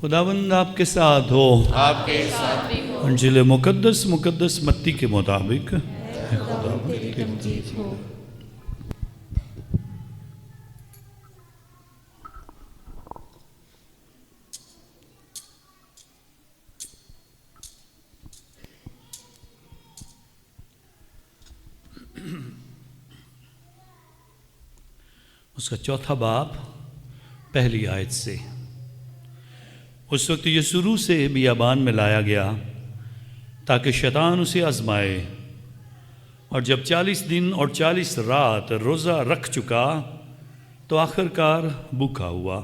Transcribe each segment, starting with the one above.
खुदावंद आपके साथ हो, आपके साथ भी हो। अंजिल मुकद्दस मत्ती के मुताबिक। खुदावंद तेरी तमजीद हो। उसका चौथा बाब पहली आयत से। उस वक्त यसूरू से बियाबान में लाया गया ताकि शैतान उसे आजमाए, और जब 40 दिन और 40 रात रोज़ा रख चुका तो आखिरकार भूखा हुआ।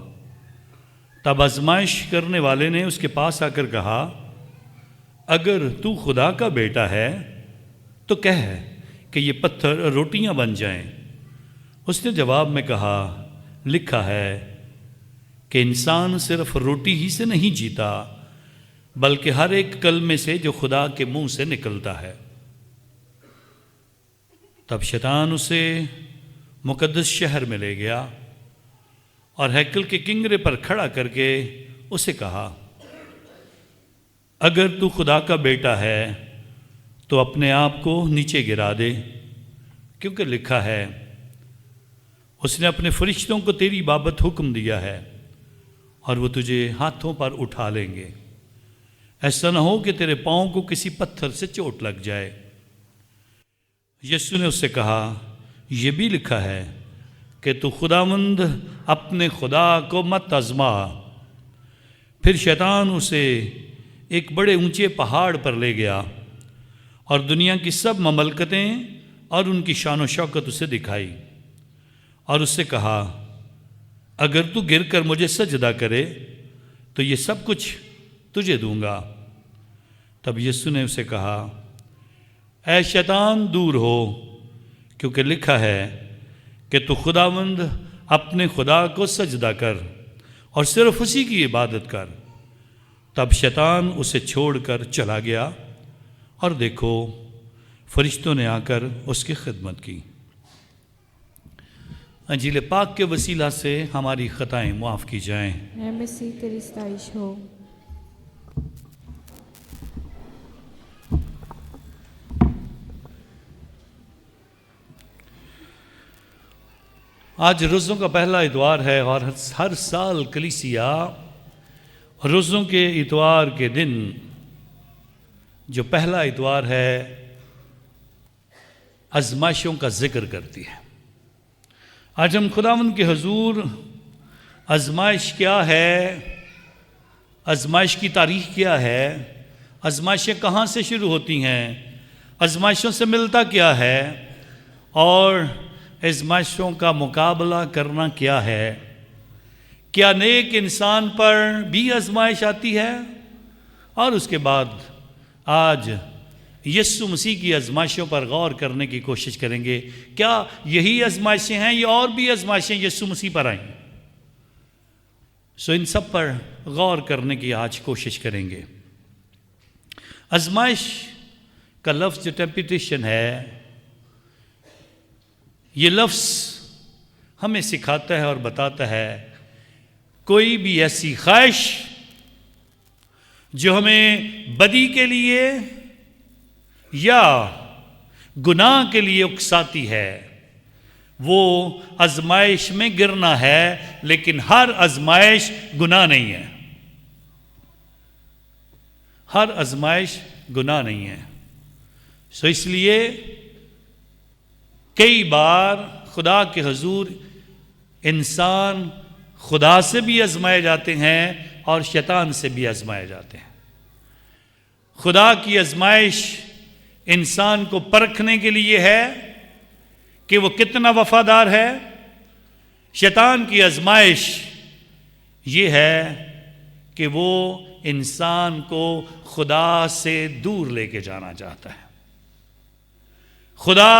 तब आजमाइश करने वाले ने उसके पास आकर कहा, अगर तू खुदा का बेटा है तो कह कि ये पत्थर रोटियां बन जाएं। उसने जवाब में कहा, लिखा है कि इंसान सिर्फ रोटी ही से नहीं जीता बल्कि हर एक कलमे से जो खुदा के मुंह से निकलता है। तब शैतान उसे मुकद्दस शहर में ले गया और हैकल के किंगरे पर खड़ा करके उसे कहा, अगर तू खुदा का बेटा है तो अपने आप को नीचे गिरा दे, क्योंकि लिखा है, उसने अपने फरिश्तों को तेरी बाबत हुक्म दिया है और वो तुझे हाथों पर उठा लेंगे, ऐसा न हो कि तेरे पाँव को किसी पत्थर से चोट लग जाए। यीशु ने उससे कहा, यह भी लिखा है कि तू खुदावंद अपने खुदा को मत आजमा। फिर शैतान उसे एक बड़े ऊंचे पहाड़ पर ले गया और दुनिया की सब ममलकतें और उनकी शान व शौकत उसे दिखाई और उससे कहा, अगर तू गिरकर मुझे सजदा करे तो ये सब कुछ तुझे दूंगा। तब यीशु ने उसे कहा, ऐ शैतान दूर हो, क्योंकि लिखा है कि तू खुदावंद अपने खुदा को सजदा कर और सिर्फ उसी की इबादत कर। तब शैतान उसे छोड़कर चला गया और देखो, फरिश्तों ने आकर उसकी खिदमत की। अंजील पाक के वसीला से हमारी खताएं माफ़ की जाएं। ऐ मसीह तेरी सताइश हो। आज रोज़ों का पहला इतवार है और हर साल कलीसिया रोज़ों के इतवार के दिन जो पहला इतवार है आजमाइशों का जिक्र करती है। आज हम खुदावंद के हुजूर आजमाइश क्या है, आजमाइश की तारीख क्या है, आजमाइशें कहाँ से शुरू होती हैं, आजमाइशों से मिलता क्या है और आजमाइशों का मुकाबला करना क्या है। क्या नेक इंसान पर भी आजमाइश आती है? और उसके बाद आज यीशु मसीह की आजमाइशों पर गौर करने की कोशिश करेंगे। क्या यही आजमाइशें हैं या और भी आजमाइशें यीशु मसीह पर आई? सो इन सब पर गौर करने की आज कोशिश करेंगे। आजमाइश का लफ्ज़ जो टेम्पटेशन है, ये लफ्ज़ हमें सिखाता है और बताता है कोई भी ऐसी ख्वाहिश जो हमें बदी के लिए या गुनाह के लिए उकसाती है, वो आजमाइश में गिरना है। लेकिन हर आजमाइश गुनाह नहीं है, हर आजमाइश गुनाह नहीं है। सो इसलिए कई बार खुदा के हुजूर इंसान खुदा से भी आजमाए जाते हैं और शैतान से भी आजमाए जाते हैं। खुदा की आजमाइश इंसान को परखने के लिए है कि वो कितना वफादार है। शैतान की आजमाइश ये है कि वो इंसान को खुदा से दूर लेके जाना चाहता है। खुदा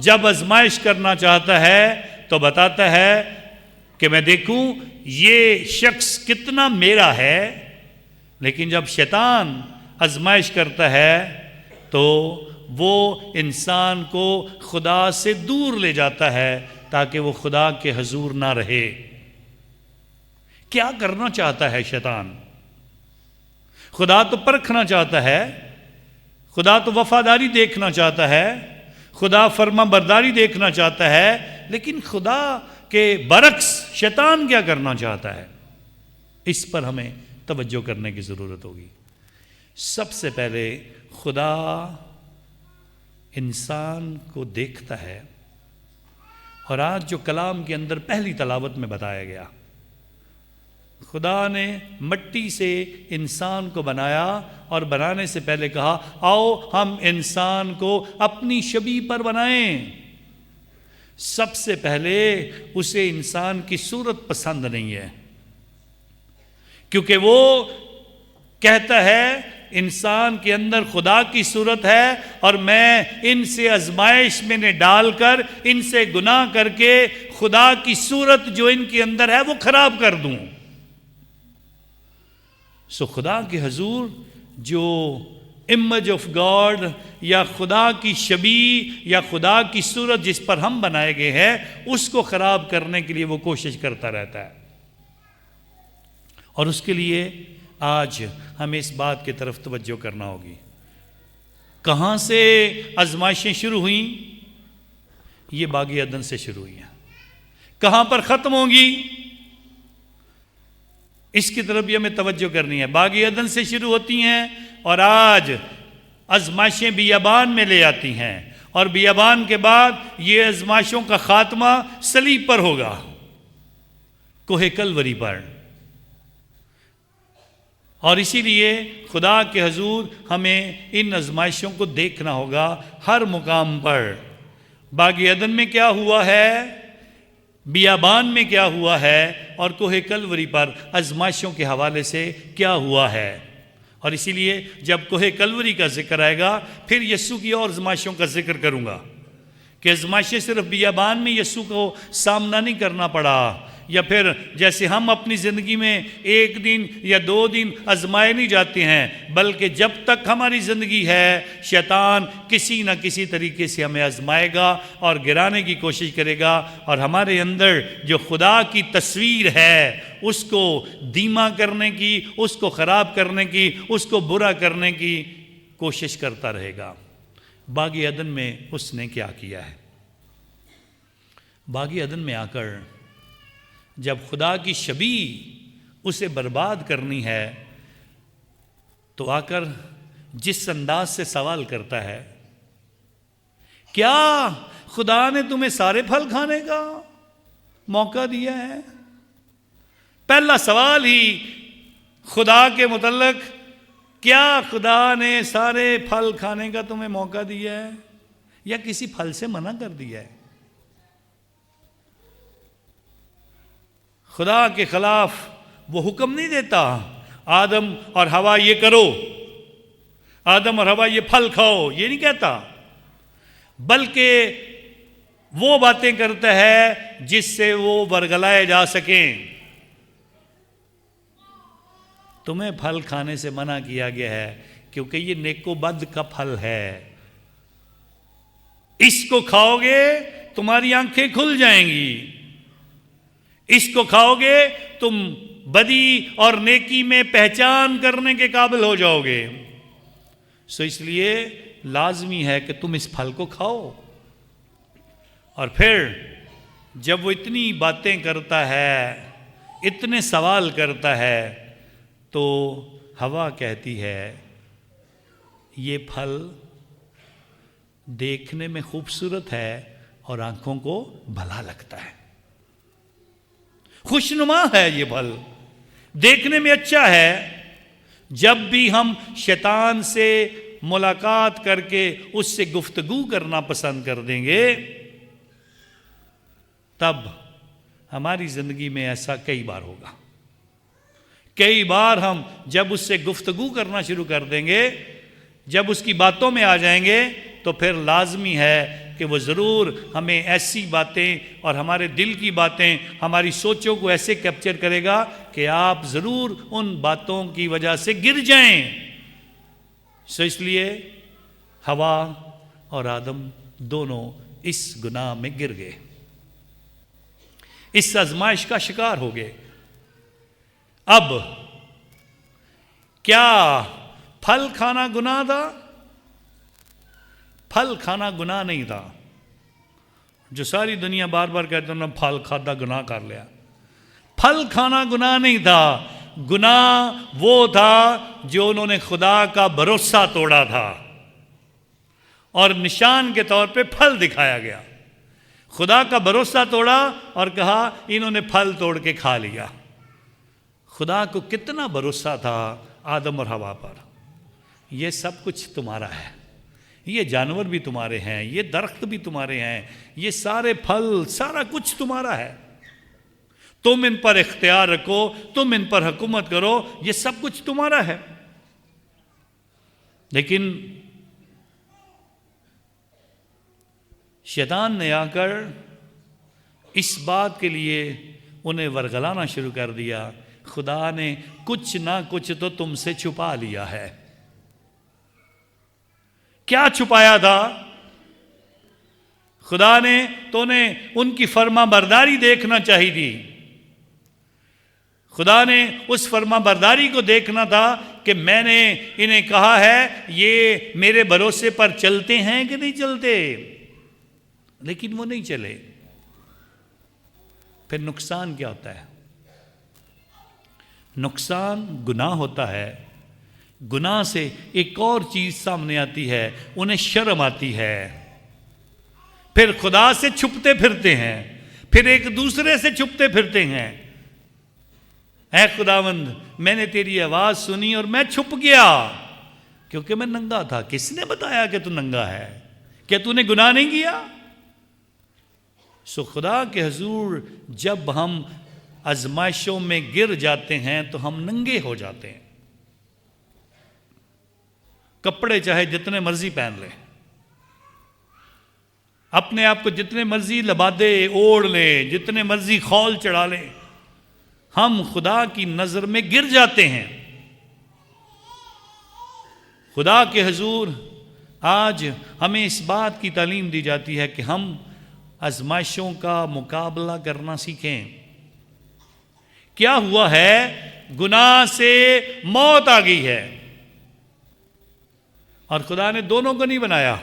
जब आजमाइश करना चाहता है तो बताता है कि मैं देखूं ये शख्स कितना मेरा है। लेकिन जब शैतान आजमाइश करता है तो वो इंसान को खुदा से दूर ले जाता है ताकि वो खुदा के हुजूर ना रहे। क्या करना चाहता है शैतान? खुदा तो परखना चाहता है, खुदा तो वफादारी देखना चाहता है, खुदा फर्मा बरदारी देखना चाहता है, लेकिन खुदा के बरक्स शैतान क्या करना चाहता है, इस पर हमें तवज्जो करने की ज़रूरत होगी। सबसे पहले खुदा इंसान को देखता है, और आज जो कलाम के अंदर पहली तलावत में बताया गया, खुदा ने मिट्टी से इंसान को बनाया और बनाने से पहले कहा आओ हम इंसान को अपनी शबीह पर बनाएं। सबसे पहले उसे इंसान की सूरत पसंद नहीं है, क्योंकि वो कहता है इंसान के अंदर खुदा की सूरत है और मैं इनसे आजमाइश में डालकर इनसे गुनाह करके खुदा की सूरत जो इनके अंदर है वो खराब कर दूं। सो खुदा के हुजूर जो इमेज ऑफ गॉड या खुदा की शबीह या खुदा की सूरत जिस पर हम बनाए गए हैं, उसको खराब करने के लिए वो कोशिश करता रहता है। और उसके लिए आज हमें इस बात की तरफ तवज्जो करना होगी। कहाँ से आजमाइशें शुरू हुई? ये बागी अदन से शुरू हुई हैं। कहाँ पर ख़त्म होंगी? इसकी तरफ भी हमें तवज्जो करनी है। बागी अदन से शुरू होती हैं और आज आजमाइशें बियाबान में ले आती हैं, और बियाबान के बाद ये आजमाइशों का खात्मा सलीब पर होगा, कोहे कलवरी पर। और इसीलिए खुदा के हुजूर हमें इन आजमाइशों को देखना होगा हर मुकाम पर। बागी अदन में क्या हुआ है, बियाबान में क्या हुआ है, और कोहे कलवरी पर आजमाइशों के हवाले से क्या हुआ है। और इसीलिए जब कोहे कलवरी का जिक्र आएगा, फिर यस्सु की और आजमाइशों का जिक्र करूँगा कि आजमाइशें सिर्फ बियाबान में यस्सु को सामना नहीं करना पड़ा, या फिर जैसे हम अपनी ज़िंदगी में एक दिन या 2 दिन आजमाए नहीं जाते हैं, बल्कि जब तक हमारी ज़िंदगी है शैतान किसी न किसी तरीके से हमें आजमाएगा और गिराने की कोशिश करेगा, और हमारे अंदर जो खुदा की तस्वीर है उसको धीमा करने की, उसको ख़राब करने की, उसको बुरा करने की कोशिश करता रहेगा। बागी अदन में उसने क्या किया है? बागी अदन में आकर जब खुदा की शबीह उसे बर्बाद करनी है, तो आकर जिस अंदाज से सवाल करता है, क्या खुदा ने तुम्हें सारे फल खाने का मौका दिया है? पहला सवाल ही खुदा के मुतल्लक, क्या खुदा ने सारे फल खाने का तुम्हें मौका दिया है या किसी फल से मना कर दिया है? खुदा के खिलाफ वो हुक्म नहीं देता आदम और हवा ये करो, आदम और हवा ये फल खाओ, ये नहीं कहता, बल्कि वो बातें करता है जिससे वो बरगलाए जा सकें। तुम्हें फल खाने से मना किया गया है क्योंकि ये नेकोबद का फल है, इसको खाओगे तुम्हारी आंखें खुल जाएंगी, इसको खाओगे तुम बदी और नेकी में पहचान करने के काबिल हो जाओगे। सो इसलिए लाजमी है कि तुम इस फल को खाओ। और फिर जब वो इतनी बातें करता है, इतने सवाल करता है, तो हवा कहती है ये फल देखने में खूबसूरत है और आंखों को भला लगता है, खुशनुमा है, ये फल देखने में अच्छा है। जब भी हम शैतान से मुलाकात करके उससे गुफ्तगू करना पसंद कर देंगे, तब हमारी जिंदगी में ऐसा कई बार होगा। कई बार हम जब उससे गुफ्तगू करना शुरू कर देंगे, जब उसकी बातों में आ जाएंगे, तो फिर लाजमी है कि वो ज़रूर हमें ऐसी बातें और हमारे दिल की बातें, हमारी सोचों को ऐसे कैप्चर करेगा कि आप ज़रूर उन बातों की वजह से गिर जाएं। सो इसलिए हवा और आदम दोनों इस गुनाह में गिर गए, इस आजमाइश का शिकार हो गए। अब क्या फल खाना गुनाह था? फल खाना गुनाह नहीं था। जो सारी दुनिया बार बार कहते हैं ना फल खादा गुनाह कर लिया, फल खाना गुनाह नहीं था। गुनाह वो था जो उन्होंने खुदा का भरोसा तोड़ा था और निशान के तौर पे फल दिखाया गया। खुदा का भरोसा तोड़ा और कहा इन्होंने फल तोड़ के खा लिया। खुदा को कितना भरोसा था आदम और हवा पर, ये सब कुछ तुम्हारा है, ये जानवर भी तुम्हारे हैं, ये दरख्त भी तुम्हारे हैं, ये सारे फल, सारा कुछ तुम्हारा है, तुम इन पर इख्तियार रखो, तुम इन पर हुकूमत करो, ये सब कुछ तुम्हारा है। लेकिन शैतान ने आकर इस बात के लिए उन्हें वरगलाना शुरू कर दिया, खुदा ने कुछ ना कुछ तो तुमसे छुपा लिया है। क्या छुपाया था? खुदा ने तो ने उनकी फर्मा बरदारी देखना चाहिए थी। खुदा ने उस फर्मा बरदारी को देखना था कि मैंने इन्हें कहा है ये मेरे भरोसे पर चलते हैं कि नहीं चलते, लेकिन वो नहीं चले। फिर नुकसान क्या होता है? नुकसान गुनाह होता है। गुनाह से एक और चीज सामने आती है, उन्हें शर्म आती है, फिर खुदा से छुपते फिरते हैं, फिर एक दूसरे से छुपते फिरते हैं। ऐ खुदावंद, मैंने तेरी आवाज सुनी और मैं छुप गया क्योंकि मैं नंगा था। किसने बताया कि तू नंगा है? क्या तूने गुनाह नहीं किया? सो खुदा के हुजूर जब हम आजमाइशों में गिर जाते हैं तो हम नंगे हो जाते हैं। कपड़े चाहे जितने मर्जी पहन ले, अपने आप को जितने मर्जी लबादे ओढ़ ले, जितने मर्जी खौल चढ़ा ले, हम खुदा की नजर में गिर जाते हैं। खुदा के हुजूर आज हमें इस बात की तालीम दी जाती है कि हम आजमाइशों का मुकाबला करना सीखें। क्या हुआ है? गुनाह से मौत आ गई है और खुदा ने दोनों को नहीं बनाया।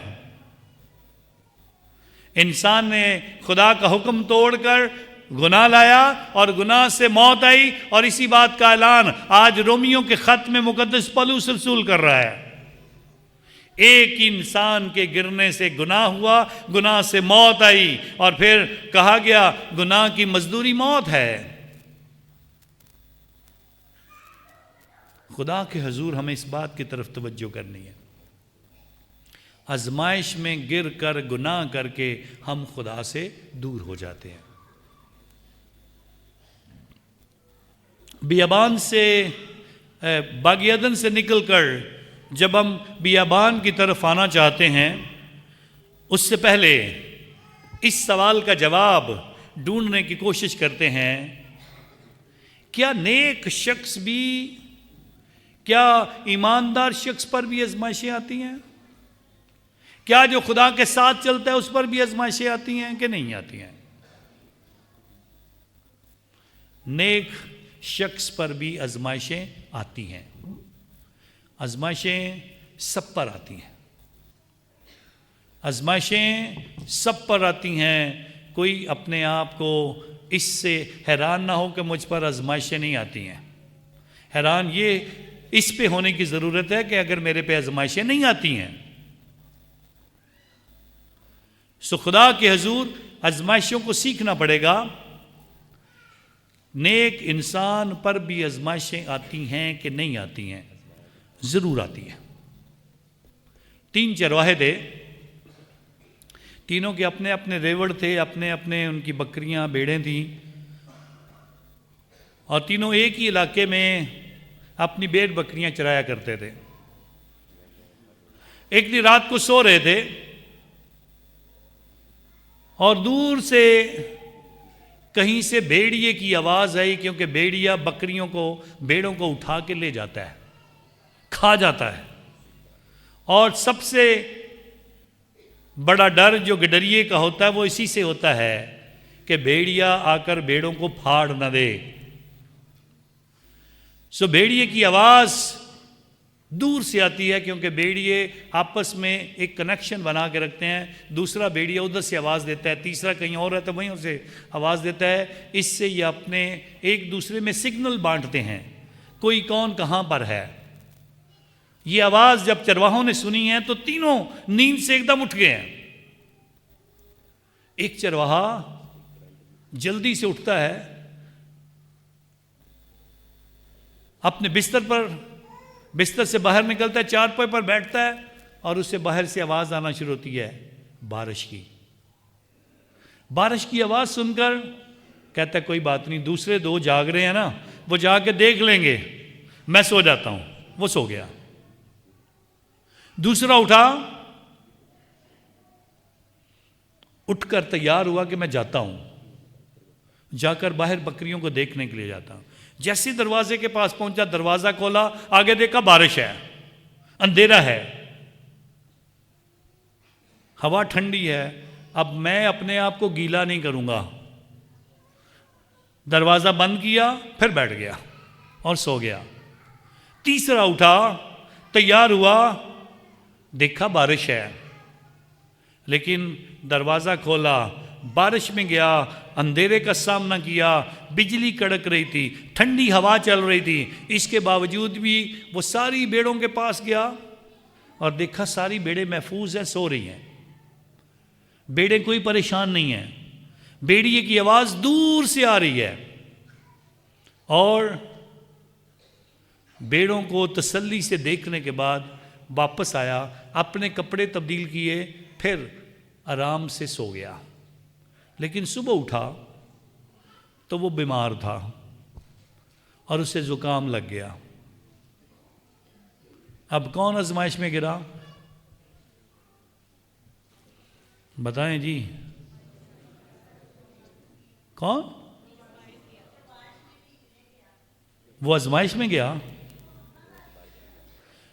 इंसान ने खुदा का हुक्म तोड़कर गुनाह लाया और गुनाह से मौत आई, और इसी बात का ऐलान आज रोमियों के खत में मुकद्दस पौलुस रसूल कर रहा है। एक इंसान के गिरने से गुनाह हुआ, गुनाह से मौत आई, और फिर कहा गया गुनाह की मजदूरी मौत है। खुदा के हुजूर हमें इस बात की तरफ तवज्जो करनी है। आजमाइश में गिर कर गुनाह करके हम खुदा से दूर हो जाते हैं। बियाबान से बागियदन से निकलकर जब हम बियाबान की तरफ आना चाहते हैं, उससे पहले इस सवाल का जवाब ढूंढने की कोशिश करते हैं, क्या नेक शख्स भी, क्या ईमानदार शख्स पर भी आजमाइशें आती हैं? क्या जो खुदा के साथ चलता है उस पर भी आजमाइशें आती हैं कि नहीं आती हैं? नेक शख्स पर भी आजमाइशें आती हैं। आजमाइशें सब पर आती हैं। आजमाइशें सब पर आती हैं। कोई अपने आप को इससे हैरान ना हो कि मुझ पर आजमाइशें नहीं आती हैं। हैरान ये इस पे होने की ज़रूरत है कि अगर मेरे पे आजमाइशें नहीं आती हैं, सो खुदा के हुजूर आजमाइशों को सीखना पड़ेगा। नेक इंसान पर भी आजमाइशें आती हैं कि नहीं आती हैं? ज़रूर आती हैं। 3 चरवाहे थे, तीनों के अपने अपने रेवड़ थे, अपने अपने उनकी बकरियां भेड़ें थीं, और तीनों एक ही इलाके में अपनी भेड़ बकरियां चराया करते थे। एक दिन रात को सो रहे थे और दूर से कहीं से भेड़िए की आवाज आई, क्योंकि भेड़िया बकरियों को, भेड़ों को उठा के ले जाता है, खा जाता है। और सबसे बड़ा डर जो गिडरिए का होता है वो इसी से होता है कि भेड़िया आकर भेड़ों को फाड़ न दे। सो भेड़िए की आवाज दूर से आती है, क्योंकि भेड़िए आपस में एक कनेक्शन बना के रखते हैं। दूसरा भेड़िया उधर से आवाज़ देता है, तीसरा कहीं और है तो वहीं से आवाज़ देता है। इससे ये अपने एक दूसरे में सिग्नल बांटते हैं, कोई कौन कहाँ पर है। ये आवाज़ जब चरवाहों ने सुनी है तो तीनों नींद से एकदम उठ गए हैं। एक चरवाहा जल्दी से उठता है, अपने बिस्तर से बाहर निकलता है, चारपाई पर बैठता है और उससे बाहर से आवाज आना शुरू होती है बारिश की। बारिश की आवाज सुनकर कहता है कोई बात नहीं, दूसरे दो जाग रहे हैं ना, वो जाके देख लेंगे, मैं सो जाता हूं। वो सो गया। दूसरा उठा, उठकर तैयार हुआ कि मैं जाता हूं, जाकर बाहर बकरियों को देखने के लिए जाता हूं। जैसे दरवाजे के पास पहुंचा, दरवाजा खोला, आगे देखा बारिश है, अंधेरा है, हवा ठंडी है। अब मैं अपने आप को गीला नहीं करूंगा। दरवाजा बंद किया, फिर बैठ गया और सो गया। तीसरा उठा, तैयार हुआ, देखा बारिश है, लेकिन दरवाजा खोला, बारिश में गया, अंधेरे का सामना किया, बिजली कड़क रही थी, ठंडी हवा चल रही थी। इसके बावजूद भी वो सारी भेड़ों के पास गया और देखा सारी भेड़ें महफूज हैं, सो रही हैं। भेड़ें कोई परेशान नहीं है। भेड़िए की आवाज दूर से आ रही है और भेड़ों को तसल्ली से देखने के बाद वापस आया, अपने कपड़े तब्दील किए, फिर आराम से सो गया। लेकिन सुबह उठा तो वो बीमार था और उसे जुकाम लग गया। अब कौन आजमाइश में गिरा? बताएं जी, कौन? वो आजमाइश में गया।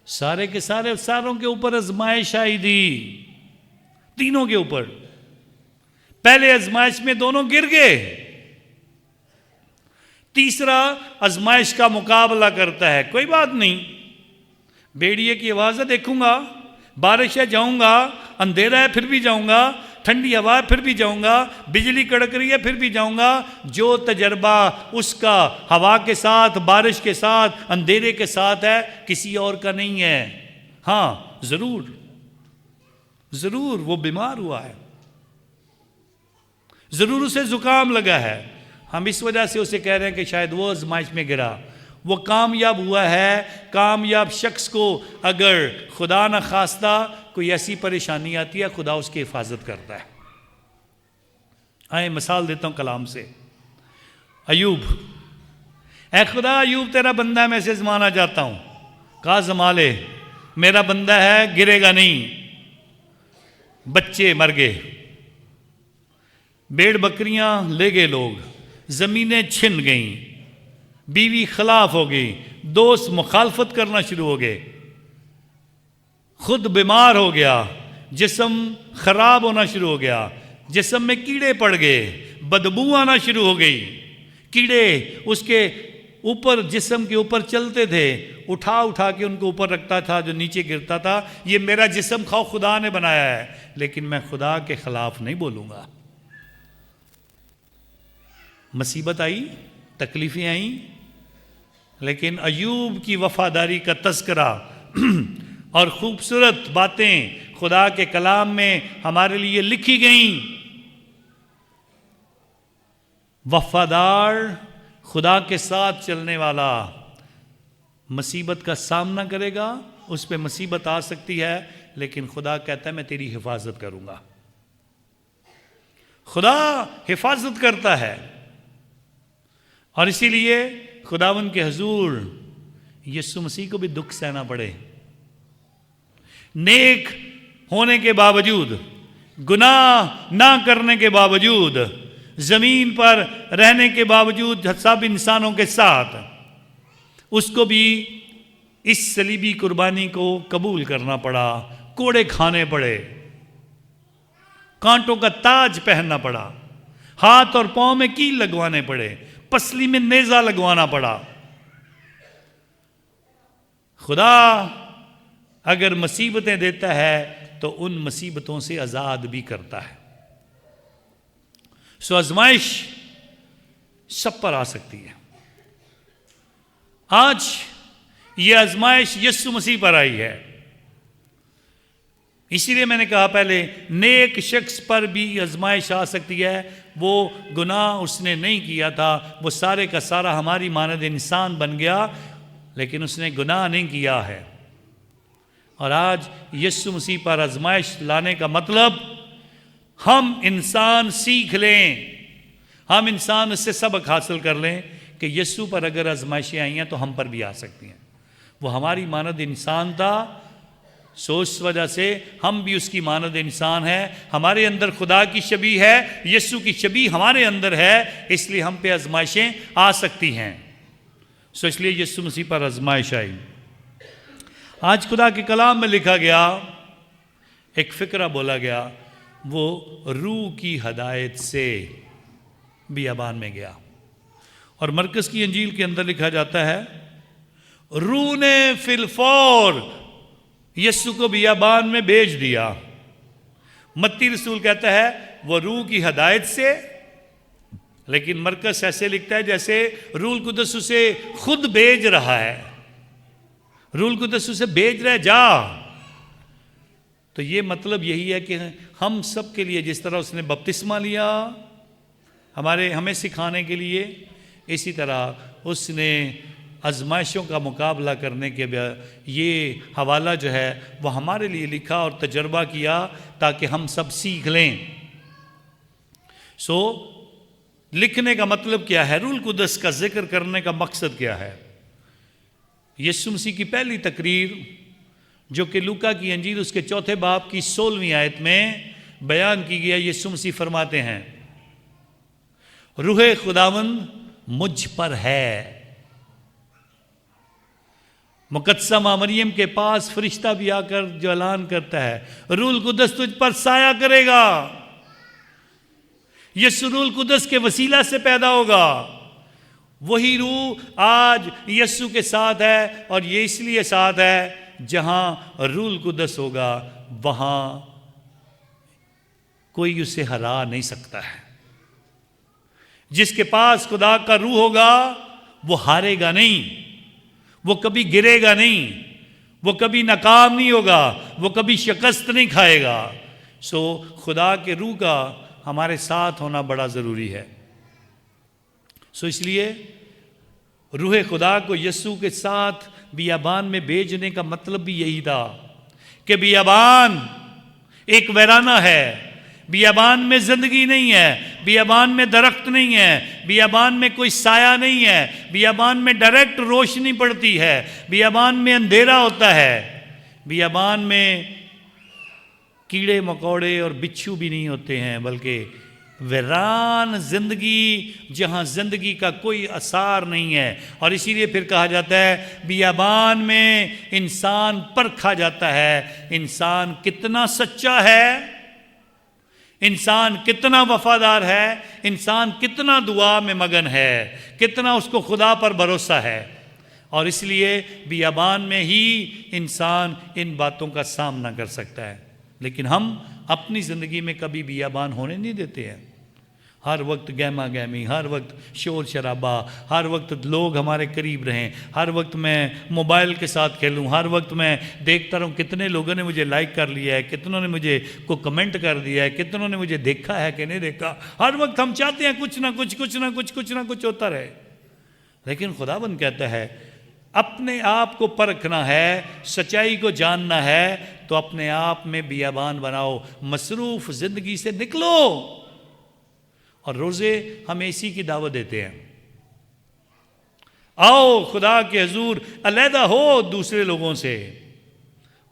सारे के सारों के ऊपर आजमाइश आई थी, तीनों के ऊपर। पहले आजमाइश में दोनों गिर गए, तीसरा आजमाइश का मुकाबला करता है। कोई बात नहीं, भेड़िए की आवाज है, देखूंगा, बारिश है जाऊंगा, अंधेरा है फिर भी जाऊंगा, ठंडी हवा है फिर भी जाऊंगा, बिजली कड़क रही है फिर भी जाऊंगा। जो तजर्बा उसका हवा के साथ, बारिश के साथ, अंधेरे के साथ है, किसी और का नहीं है। हाँ, जरूर वो बीमार हुआ है, जरूर उसे जुकाम लगा है। हम इस वजह से उसे कह रहे हैं कि शायद वो आजमाइश में गिरा। वो कामयाब हुआ है। कामयाब शख्स को अगर खुदा न खास्ता कोई ऐसी परेशानी आती है, खुदा उसकी हिफाजत करता है। आए मिसाल देता हूं कलाम से। अयूब, ऐ खुदा अयूब तेरा बंदा मैं से जमाना चाहता हूं। कहा जमा ले, मेरा बंदा है, गिरेगा नहीं। बच्चे मर गए, भेड़ बकरियां ले गए लोग, जमीनें छिन गईं, बीवी खिलाफ हो गई, दोस्त मुखालफत करना शुरू हो गए, खुद बीमार हो गया, जिस्म खराब होना शुरू हो गया, जिस्म में कीड़े पड़ गए, बदबू आना शुरू हो गई। कीड़े उसके ऊपर, जिस्म के ऊपर चलते थे, उठा उठा के उनको ऊपर रखता था, जो नीचे गिरता था। ये मेरा जिस्म खाओ खुदा ने बनाया है, लेकिन मैं खुदा के खिलाफ नहीं बोलूंगा। मुसीबत आई, तकलीफें आई, लेकिन अयूब की वफादारी का तज़किरा और खूबसूरत बातें खुदा के कलाम में हमारे लिए लिखी गईं। वफादार, खुदा के साथ चलने वाला मुसीबत का सामना करेगा। उस पर मुसीबत आ सकती है, लेकिन खुदा कहता है मैं तेरी हिफाजत करूंगा। खुदा हिफाजत करता है और इसीलिए खुदावन के हुजूर यीशु मसीह को भी दुख सहना पड़े। नेक होने के बावजूद, गुनाह ना करने के बावजूद, जमीन पर रहने के बावजूद सब इंसानों के साथ, उसको भी इस सलीबी कुर्बानी को कबूल करना पड़ा। कोड़े खाने पड़े, कांटों का ताज पहनना पड़ा, हाथ और पांव में कील लगवाने पड़े, पसली में नेजा लगवाना पड़ा। खुदा अगर मुसीबतें देता है तो उन मुसीबतों से आज़ाद भी करता है। सो आजमाइश सब पर आ सकती है। आज ये आजमाइश यीशु मसीह पर आई है। इसीलिए मैंने कहा पहले, नेक शख्स पर भी आजमाइश आ सकती है। वो गुनाह उसने नहीं किया था, वो सारे का सारा हमारी मानद इंसान बन गया, लेकिन उसने गुनाह नहीं किया है। और आज यीशु मसीह पर आजमाइश लाने का मतलब हम इंसान सीख लें, हम इंसान उससे सबक हासिल कर लें कि यीशु पर अगर आजमाइशें आई हैं तो हम पर भी आ सकती हैं। वो हमारी मानद इंसान था, सो उस वजह से हम भी उसकी मानद इंसान हैं। हमारे अंदर खुदा की छवि है, यीशु की छवि हमारे अंदर है, इसलिए हम पे आजमाइशें आ सकती हैं। सो इसलिए यीशु मसीह पर आजमाइश आई। आज खुदा के कलाम में लिखा गया, एक फ़िक्रा बोला गया, वो रूह की हदायत से बियाबान में गया। और मरकज़ की अंजील के अंदर लिखा जाता है, रूह ने फिलफौर यीशु को बियाबान में भेज दिया। मत्ती रसूल कहता है वो रूह की हदायत से, लेकिन मरकज़ ऐसे लिखता है जैसे रूह कुदस उसे खुद भेज रहा है। रूह कुदस उसे भेज रहा है, जा। तो ये मतलब यही है कि हम सब के लिए जिस तरह उसने बपतिस्मा लिया हमें सिखाने के लिए, इसी तरह उसने आजमाइशों का मुकाबला करने के ये हवाला जो है वो हमारे लिए लिखा और तजर्बा किया ताकि हम सब सीख लें। सो लिखने का मतलब क्या है, रूह कुदस का जिक्र करने का मकसद क्या है। यीशु मसीह की पहली तकरीर जो कि लूका की अंजील उसके 4 बाब की 16वीं आयत में बयान की गई, यीशु मसीह फरमाते हैं, रूहे खुदावंद मुझ पर है। मुकद्दमा मरियम के पास फरिश्ता भी आकर जो ऐलान करता है, रूह कुदस तुझ पर साया करेगा। यीशु रूह कुदस के वसीला से पैदा होगा। वही रूह आज यीशु के साथ है, और ये इसलिए साथ है जहां रूह कुदस होगा वहां कोई उसे हरा नहीं सकता है। जिसके पास खुदा का रूह होगा वो हारेगा नहीं, वो कभी गिरेगा नहीं, वो कभी नाकाम नहीं होगा, वो कभी शिकस्त नहीं खाएगा। सो खुदा के रूह का हमारे साथ होना बड़ा ज़रूरी है। सो इसलिए रूह खुदा को यीशु के साथ बियाबान में भेजने का मतलब भी यही था कि बियाबान एक वीराना है, बियाबान में जिंदगी नहीं है, बियाबान में दरख्त नहीं है, बियाबान में कोई साया नहीं है, बियाबान में डायरेक्ट रोशनी पड़ती है, बियाबान में अंधेरा होता है, बियाबान में कीड़े मकोड़े और बिच्छू भी नहीं होते हैं, बल्कि वीरान जिंदगी जहां जिंदगी का कोई असर नहीं है। और इसीलिए फिर कहा जाता है बियाबान में इंसान परखा जाता है, इंसान कितना सच्चा है, इंसान कितना वफादार है, इंसान कितना दुआ में मगन है, कितना उसको खुदा पर भरोसा है। और इसलिए बियाबान में ही इंसान इन बातों का सामना कर सकता है। लेकिन हम अपनी ज़िंदगी में कभी बियाबान होने नहीं देते हैं। हर वक्त गहमा गहमी, हर वक्त शोर शराबा, हर वक्त लोग हमारे करीब रहें, हर वक्त मैं मोबाइल के साथ खेलूं, हर वक्त मैं देखता रहूं कितने लोगों ने मुझे लाइक कर लिया है, कितनों ने मुझे को कमेंट कर दिया है, कितनों ने मुझे देखा है कि नहीं देखा। हर वक्त हम चाहते हैं कुछ ना कुछ होता रहे। लेकिन खुदाबंद कहता है अपने आप को परखना है, सच्चाई को जानना है, तो अपने आप में बियाबान बनाओ, मसरूफ जिंदगी से निकलो। और रोज़े हमें इसी की दावत देते हैं, आओ खुदा के हुजूर अलहदा हो दूसरे लोगों से।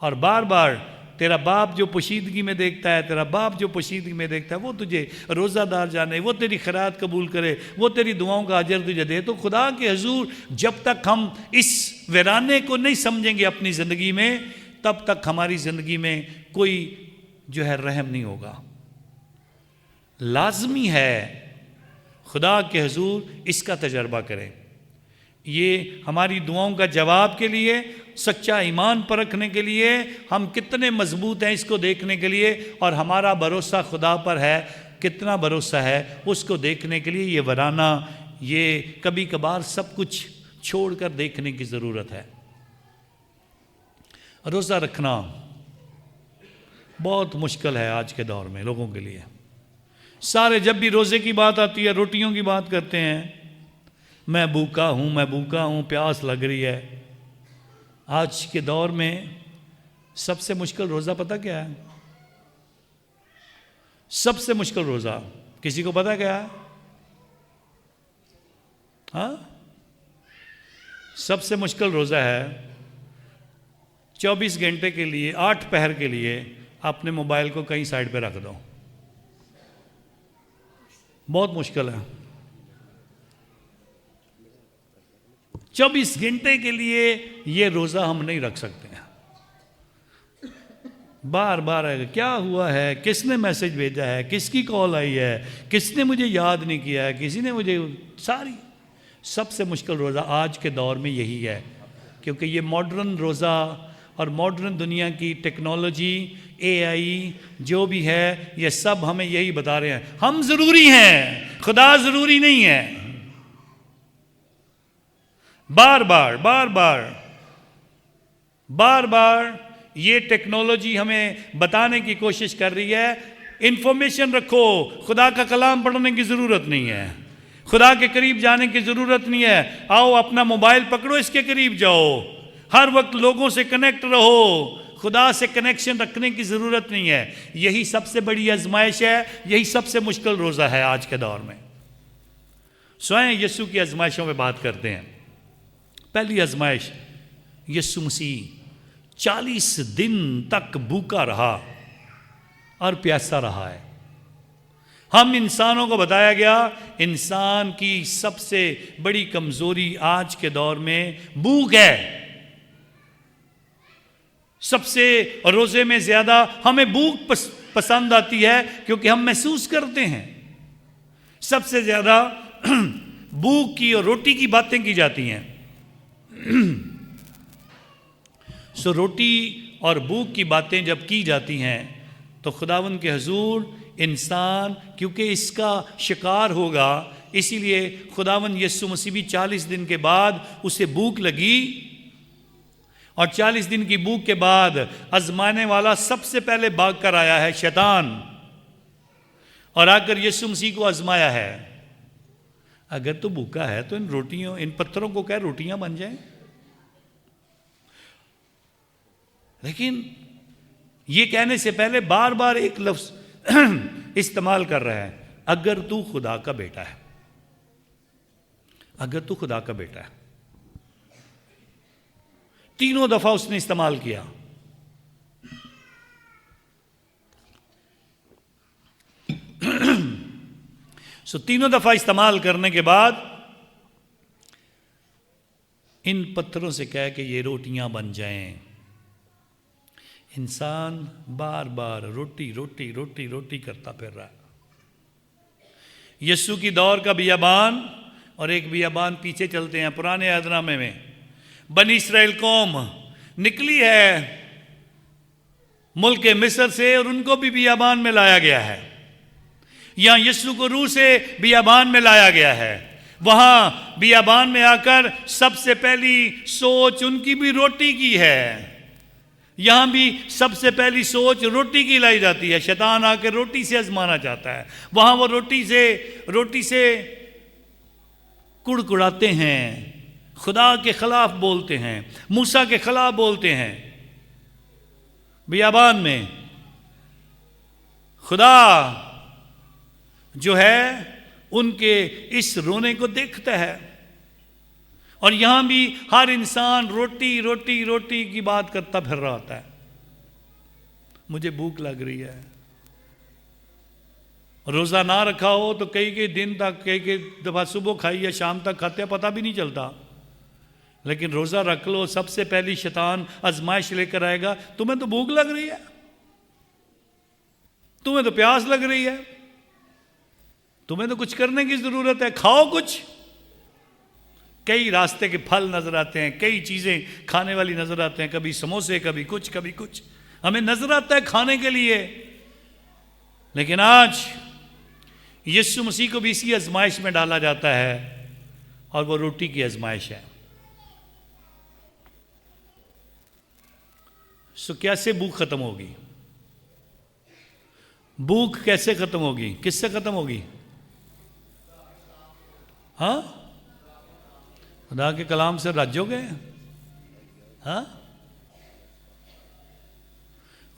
और बार बार तेरा बाप जो पोशीदगी में देखता है, तेरा बाप जो पोशीदगी में देखता है, वो तुझे रोज़ादार जाने, वो तेरी खैरात कबूल करे, वो तेरी दुआओं का अजर तुझे दे। तो खुदा के हुजूर जब तक हम इस वीराने को नहीं समझेंगे अपनी ज़िंदगी में, तब तक हमारी ज़िंदगी में कोई जो है रहम नहीं होगा। लाजमी है खुदा के हुजूर इसका तजर्बा करें ये हमारी दुआओं का जवाब के लिए, सच्चा ईमान परखने के लिए, हम कितने मजबूत हैं इसको देखने के लिए, और हमारा भरोसा खुदा पर है कितना भरोसा है उसको देखने के लिए ये वराना, ये कभी कभार सब कुछ छोड़कर देखने की ज़रूरत है। रोज़ा रखना बहुत मुश्किल है आज के दौर में लोगों के लिए। सारे जब भी रोज़े की बात आती है रोटियों की बात करते हैं, मैं भूखा हूँ, प्यास लग रही है। आज के दौर में सबसे मुश्किल रोज़ा पता क्या है? सबसे मुश्किल रोज़ा किसी को पता क्या है? हाँ, सबसे मुश्किल रोज़ा है 24 घंटे के लिए, 8 पहर के लिए अपने मोबाइल को कहीं साइड पे रख दो। बहुत मुश्किल है। 24 घंटे के लिए ये रोज़ा हम नहीं रख सकते हैं। बार बार है, क्या हुआ है, किसने मैसेज भेजा है, किसकी कॉल आई है, किसने मुझे याद नहीं किया है, किसी ने मुझे, सारी सबसे मुश्किल रोज़ा आज के दौर में यही है। क्योंकि ये मॉडर्न रोज़ा और मॉडर्न दुनिया की टेक्नोलॉजी, AI जो भी है, ये सब हमें यही बता रहे हैं, हम ज़रूरी हैं, खुदा ज़रूरी नहीं है। बार बार ये टेक्नोलॉजी हमें बताने की कोशिश कर रही है, इंफॉर्मेशन रखो, खुदा का कलाम पढ़ने की ज़रूरत नहीं है, खुदा के करीब जाने की ज़रूरत नहीं है। आओ अपना मोबाइल पकड़ो, इसके करीब जाओ, हर वक्त लोगों से कनेक्ट रहो, खुदा से कनेक्शन रखने की ज़रूरत नहीं है। यही सबसे बड़ी आजमाइश है, यही सबसे मुश्किल रोज़ा है आज के दौर में। स्वयं यीशु की आजमाइशों में बात करते हैं। पहली आजमाइश, यीशु मसीह 40 दिन तक भूखा रहा और प्यासा रहा है। हम इंसानों को बताया गया, इंसान की सबसे बड़ी कमजोरी आज के दौर में भूख है। सबसे रोजे में ज्यादा हमें भूख पसंद आती है क्योंकि हम महसूस करते हैं। सबसे ज्यादा भूख की और रोटी की बातें की जाती हैं। सो रोटी और भूख की बातें जब की जाती हैं तो खुदावंद के हुजूर इंसान क्योंकि इसका शिकार होगा, इसीलिए खुदावंद यीशु मसीह भी 40 दिन के बाद उसे भूख लगी, और 40 दिन की भूख के बाद आजमाने वाला सबसे पहले भाग कर आया है शैतान, और आकर यीशु मसीह को आजमाया है। अगर तो भूखा है तो इन पत्थरों को क्या रोटियां बन जाएं? लेकिन ये कहने से पहले बार बार एक लफ्ज इस्तेमाल कर रहा है, अगर तू खुदा का बेटा है, अगर तू खुदा का बेटा है। 3 दफा उसने इस्तेमाल किया। सो 3 दफा इस्तेमाल करने के बाद इन पत्थरों से कह के ये रोटियां बन जाएं। इंसान बार बार रोटी रोटी रोटी रोटी करता फिर रहा है। यीशु की दौर का बियाबान और एक बियाबान पीछे चलते हैं। पुराने अहदनामे में बनी इस्राएल कौम निकली है मुल्क मिस्र से और उनको भी बियाबान में लाया गया है। यहां यीशु को रूह से बियाबान में लाया गया है। वहां बियाबान में आकर सबसे पहली सोच उनकी भी रोटी की है। यहां भी सबसे पहली सोच रोटी की लाई जाती है। शैतान आकर रोटी से आजमाना चाहता है। वहां वो रोटी से कुड़कुड़ाते हैं, खुदा के खिलाफ बोलते हैं, मूसा के खिलाफ बोलते हैं। बियाबान में खुदा जो है उनके इस रोने को देखता है। और यहां भी हर इंसान रोटी रोटी रोटी की बात करता फिर रहा होता है। मुझे भूख लग रही है। रोजा ना रखा हो तो कई दिन तक कई दफा सुबह खाई या शाम तक खाते पता भी नहीं चलता। लेकिन रोजा रख लो, सबसे पहली शैतान आजमाइश लेकर आएगा। तुम्हें तो भूख लग रही है, तुम्हें तो प्यास लग रही है, तुम्हें तो कुछ करने की जरूरत है, खाओ कुछ। कई रास्ते के फल नजर आते हैं, कई चीज़ें खाने वाली नजर आते हैं, कभी समोसे, कभी कुछ हमें नजर आता है खाने के लिए। लेकिन आज यीशु मसीह को भी इसी आजमाइश में डाला जाता है, और वो रोटी की आजमाइश है। सो कैसे भूख खत्म होगी? भूख कैसे खत्म होगी? किससे खत्म होगी? हाँ, खुदा के कलाम से राज्योगे? हाँ,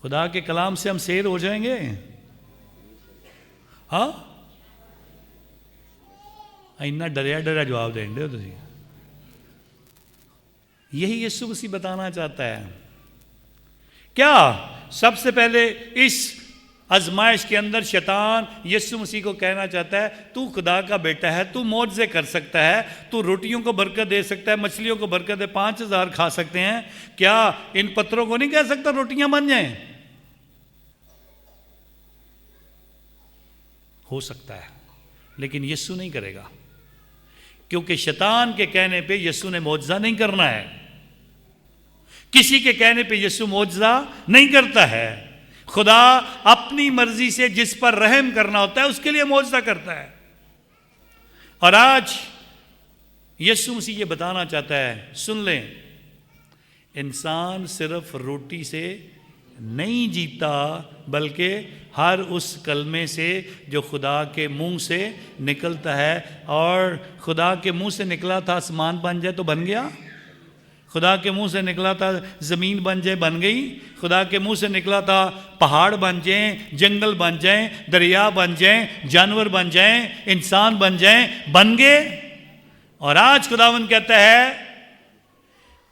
खुदा के कलाम से हम शेर हो जाएंगे? हाँ, इन्ना डरिया डरिया जवाब देंगे हो तुम। यही यीशु मसीह बताना चाहता है। क्या सबसे पहले इस आजमाइश के अंदर शैतान यीशु मसीह को कहना चाहता है, तू खुदा का बेटा है, तू मौजज़े कर सकता है, तू रोटियों को बरकत दे सकता है, मछलियों को बरकत दे, 5000 खा सकते हैं, क्या इन पत्थरों को नहीं कह सकता रोटियां बन जाएं? हो सकता है, लेकिन यीशु नहीं करेगा, क्योंकि शैतान के कहने पे यीशु ने मौजज़ा नहीं करना है। किसी के कहने पे यीशु मौजज़ा नहीं करता है। खुदा अपनी मर्जी से जिस पर रहम करना होता है उसके लिए मौजज़ा करता है। और आज यीशु मसीह ये बताना चाहता है, सुन लें, इंसान सिर्फ रोटी से नहीं जीता, बल्कि हर उस कलमे से जो खुदा के मुंह से निकलता है। और खुदा के मुंह से निकला था आसमान बन जाए तो बन गया, खुदा के मुंह से निकला था ज़मीन बन जाए बन गई, खुदा के मुंह से निकला था पहाड़ बन जाएं, जंगल बन जाएं, दरिया बन जाएं, जानवर बन जाएं, इंसान बन जाएं, बन गए। और आज खुदावंद कहता है,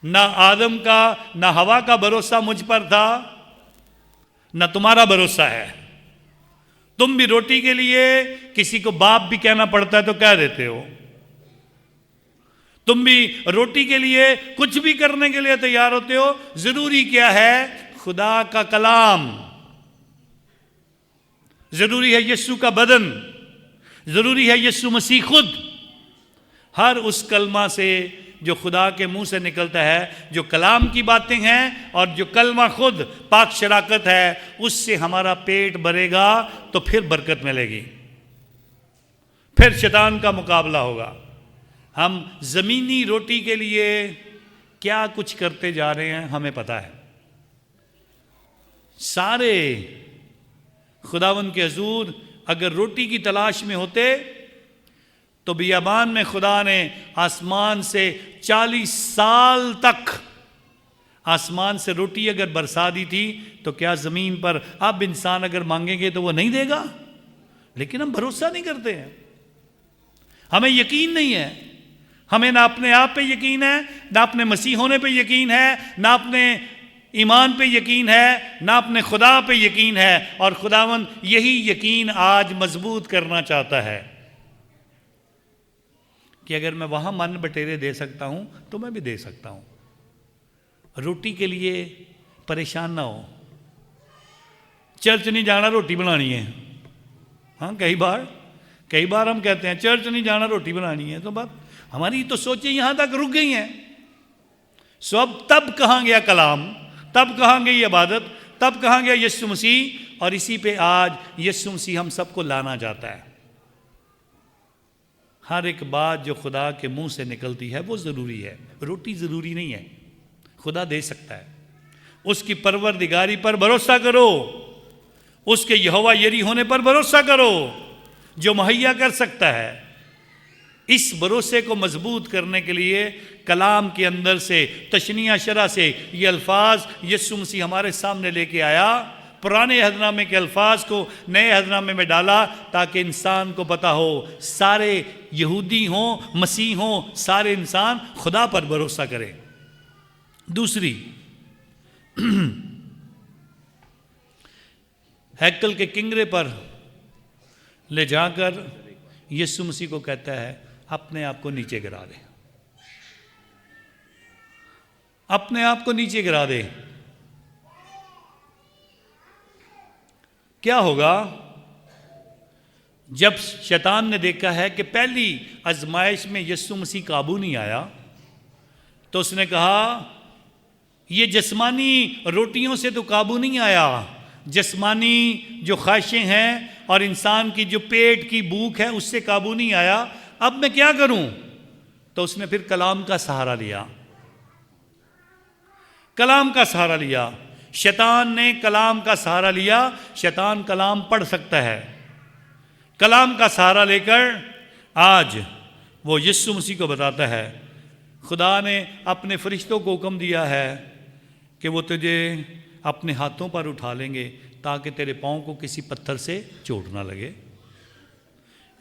ना आदम का ना हवा का भरोसा मुझ पर था, ना तुम्हारा भरोसा है। तुम भी रोटी के लिए किसी को बाप भी कहना पड़ता है तो कह देते हो। तुम भी रोटी के लिए कुछ भी करने के लिए तैयार होते हो। जरूरी क्या है? खुदा का कलाम। जरूरी है यीशु का बदन, जरूरी है यीशु मसीह खुद। हर उस कलमा से जो खुदा के मुंह से निकलता है, जो कलाम की बातें हैं और जो कलमा खुद पाक शराकत है, उससे हमारा पेट भरेगा तो फिर बरकत मिलेगी, फिर शैतान का मुकाबला होगा। हम ज़मीनी रोटी के लिए क्या कुछ करते जा रहे हैं हमें पता है। सारे खुदावन के हुजूर अगर रोटी की तलाश में होते तो बियाबान में खुदा ने आसमान से 40 साल तक आसमान से रोटी अगर बरसा दी थी, तो क्या ज़मीन पर अब इंसान अगर मांगेंगे तो वो नहीं देगा? लेकिन हम भरोसा नहीं करते हैं, हमें यकीन नहीं है। हमें ना अपने आप पे यकीन है, ना अपने मसीह होने पे यकीन है, ना अपने ईमान पे यकीन है, ना अपने खुदा पे यकीन है। और खुदावन यही यकीन आज मजबूत करना चाहता है कि अगर मैं वहाँ मन बटेरे दे सकता हूँ तो मैं भी दे सकता हूँ। रोटी के लिए परेशान ना हो। चर्च नहीं जाना, रोटी बनानी है। हाँ, कई बार हम कहते हैं चर्च नहीं जाना, रोटी बनानी है। तो बात हमारी तो सोचें यहाँ तक रुक गई हैं। सो अब तब कहाँ गया कलाम, तब कहाँ गई इबादत, तब कहाँ गया यीशु मसीह? और इसी पे आज यीशु मसीह हम सबको लाना चाहता है। हर एक बात जो खुदा के मुंह से निकलती है वो ज़रूरी है, रोटी ज़रूरी नहीं है। खुदा दे सकता है। उसकी परवरदिगारी पर भरोसा करो, उसके यहोवा यरी होने पर भरोसा करो जो मुहैया कर सकता है। इस भरोसे को मजबूत करने के लिए कलाम के अंदर से तशनीया शरा से ये अल्फाज यीशु मसीह हमारे सामने लेके आया। पुराने अहदनामे के अल्फाज को नए अहदनामे में डाला ताकि इंसान को पता हो, सारे यहूदी हों मसीह हों, सारे इंसान खुदा पर भरोसा करें। दूसरी, हैकल के किंगरे पर ले जाकर यीशु मसीह को कहता है अपने आप को नीचे गिरा दे, अपने आप को नीचे गिरा दे। क्या होगा जब शैतान ने देखा है कि पहली आजमाइश में यीशु मसीह काबू नहीं आया, तो उसने कहा ये जिस्मानी रोटियों से तो काबू नहीं आया, जिस्मानी जो ख्वाहिशें हैं और इंसान की जो पेट की भूख है उससे काबू नहीं आया, अब मैं क्या करूं? तो उसने फिर कलाम का सहारा लिया। कलाम का सहारा लिया। शैतान ने कलाम का सहारा लिया। शैतान कलाम पढ़ सकता है। कलाम का सहारा लेकर आज वो यीशु मसीह को बताता है, खुदा ने अपने फरिश्तों को हुक्म दिया है कि वो तुझे अपने हाथों पर उठा लेंगे ताकि तेरे पाँव को किसी पत्थर से चोट ना लगे।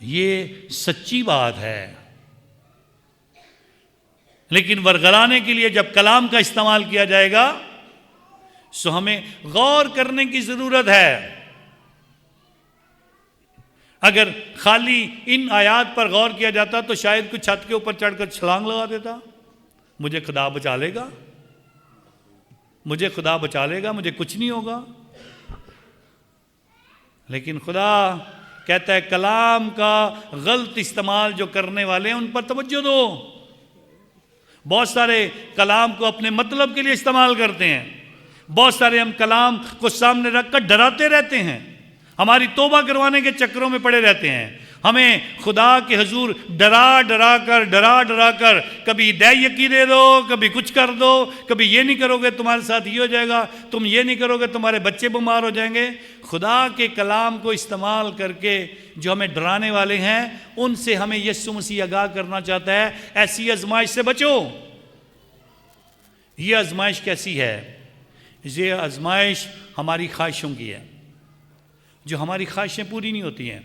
ये सच्ची बात है, लेकिन वरगलाने के लिए जब कलाम का इस्तेमाल किया जाएगा तो हमें गौर करने की जरूरत है। अगर खाली इन आयात पर गौर किया जाता तो शायद कुछ छत के ऊपर चढ़कर छलांग लगा देता, मुझे खुदा बचा लेगा, मुझे खुदा बचा लेगा, मुझे कुछ नहीं होगा। लेकिन खुदा कहता है कलाम का गलत इस्तेमाल जो करने वाले हैं उन पर तवज्जो दो। बहुत सारे कलाम को अपने मतलब के लिए इस्तेमाल करते हैं। बहुत सारे हम कलाम को सामने रखकर डराते रहते हैं, हमारी तौबा करवाने के चक्करों में पड़े रहते हैं। हमें खुदा के हुजूर डरा डरा कर कभी दैयकी दे दो, कभी कुछ कर दो, कभी ये नहीं करोगे तुम्हारे साथ ये हो जाएगा, तुम ये नहीं करोगे तुम्हारे बच्चे बीमार हो जाएंगे। खुदा के कलाम को इस्तेमाल करके जो हमें डराने वाले हैं उनसे हमें यीशु मसीह आगाह करना चाहता है, ऐसी आजमाइश से बचो। ये आजमाइश कैसी है? ये आजमाइश हमारी ख्वाहिशों की है, जो हमारी ख्वाहिशें पूरी नहीं होती हैं,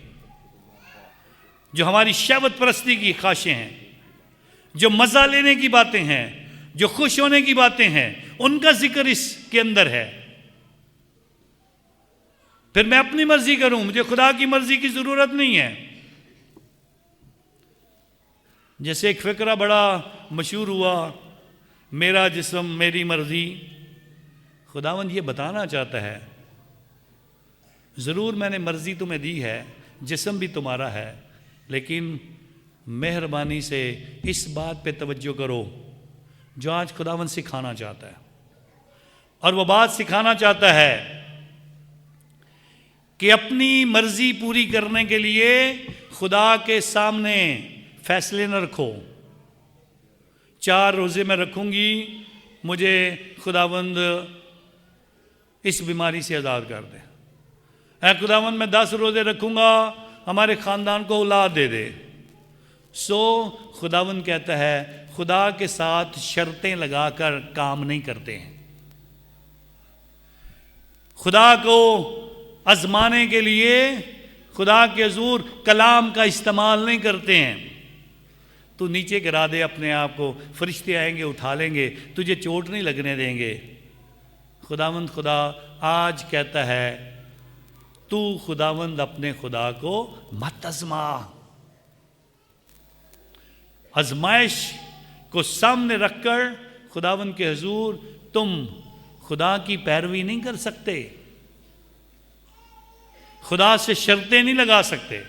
जो हमारी शहवत परस्ती की ख्वाहिशें हैं, जो मज़ा लेने की बातें हैं, जो खुश होने की बातें हैं, उनका जिक्र इसके अंदर है। फिर मैं अपनी मर्जी करूं, मुझे खुदा की मर्जी की ज़रूरत नहीं है। जैसे एक फ़िक्रा बड़ा मशहूर हुआ, मेरा जिस्म मेरी मर्जी। खुदावंद ये बताना चाहता है, ज़रूर मैंने मर्जी तुम्हें दी है, जिस्म भी तुम्हारा है, लेकिन मेहरबानी से इस बात पे तवज्जो करो जो आज खुदावंद सिखाना चाहता है। और वो बात सिखाना चाहता है कि अपनी मर्जी पूरी करने के लिए खुदा के सामने फैसले न रखो। 4 रोज़े मैं रखूंगी, मुझे खुदावंद इस बीमारी से आज़ाद कर दे। ऐ खुदावंद मैं 10 रोज़े रखूंगा, हमारे ख़ानदान को औलाद दे दे। सो खुदावंद कहता है खुदा के साथ शर्तें लगाकर काम नहीं करते हैं। खुदा को आजमाने के लिए खुदा के हुजूर कलाम का इस्तेमाल नहीं करते हैं। तू नीचे गिरा दे अपने आप को, फरिश्ते आएंगे उठा लेंगे, तुझे चोट नहीं लगने देंगे। खुदावंद खुदा आज कहता है तू खुदावंद अपने खुदा को मत आजमा। आजमाइश को सामने रखकर खुदावंद के हुजूर तुम खुदा की पैरवी नहीं कर सकते, खुदा से शर्तें नहीं लगा सकते।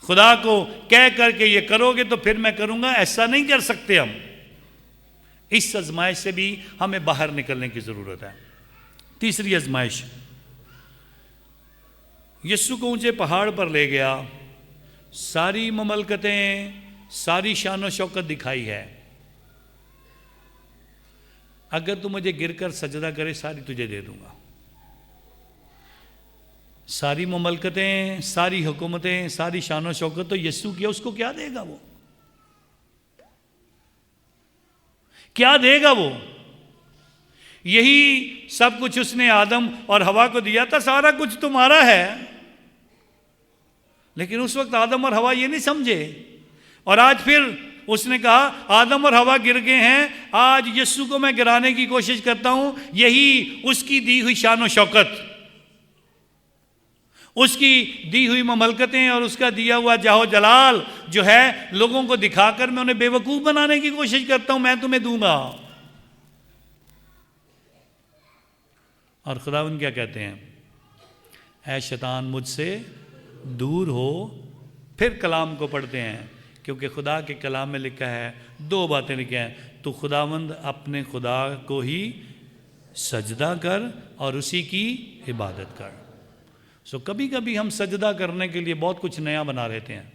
खुदा को कह करके ये करोगे तो फिर मैं करूंगा, ऐसा नहीं कर सकते हम। इस आजमाइश से भी हमें बाहर निकलने की जरूरत है। तीसरी आजमाइश, यीशु को ऊंचे पहाड़ पर ले गया, सारी ममलकतें, सारी शान व शौकत दिखाई है। अगर तू मुझे गिरकर सजदा करे सारी तुझे दे दूंगा। सारी ममलकतें, सारी हुकूमतें, सारी शान व शौकत तो यीशु की है, उसको क्या देगा वो? क्या देगा वो? यही सब कुछ उसने आदम और हवा को दिया था, सारा कुछ तुम्हारा है। लेकिन उस वक्त आदम और हवा ये नहीं समझे, और आज फिर उसने कहा आदम और हवा गिर गए हैं, आज यीशु को मैं गिराने की कोशिश करता हूं। यही उसकी दी हुई शान व शौकत, उसकी दी हुई ममलकतें और उसका दिया हुआ जाहो जलाल जो है, लोगों को दिखाकर मैं उन्हें बेवकूफ बनाने की कोशिश करता हूं, मैं तुम्हें दूंगा। और खुदावंद क्या कहते हैं? ऐ शैतान मुझसे दूर हो, फिर कलाम को पढ़ते हैं, क्योंकि खुदा के कलाम में लिखा है, दो बातें लिखी हैं, तो खुदावंद अपने खुदा को ही सजदा कर और उसी की इबादत कर। सो कभी कभी हम सजदा करने के लिए बहुत कुछ नया बना लेते हैं,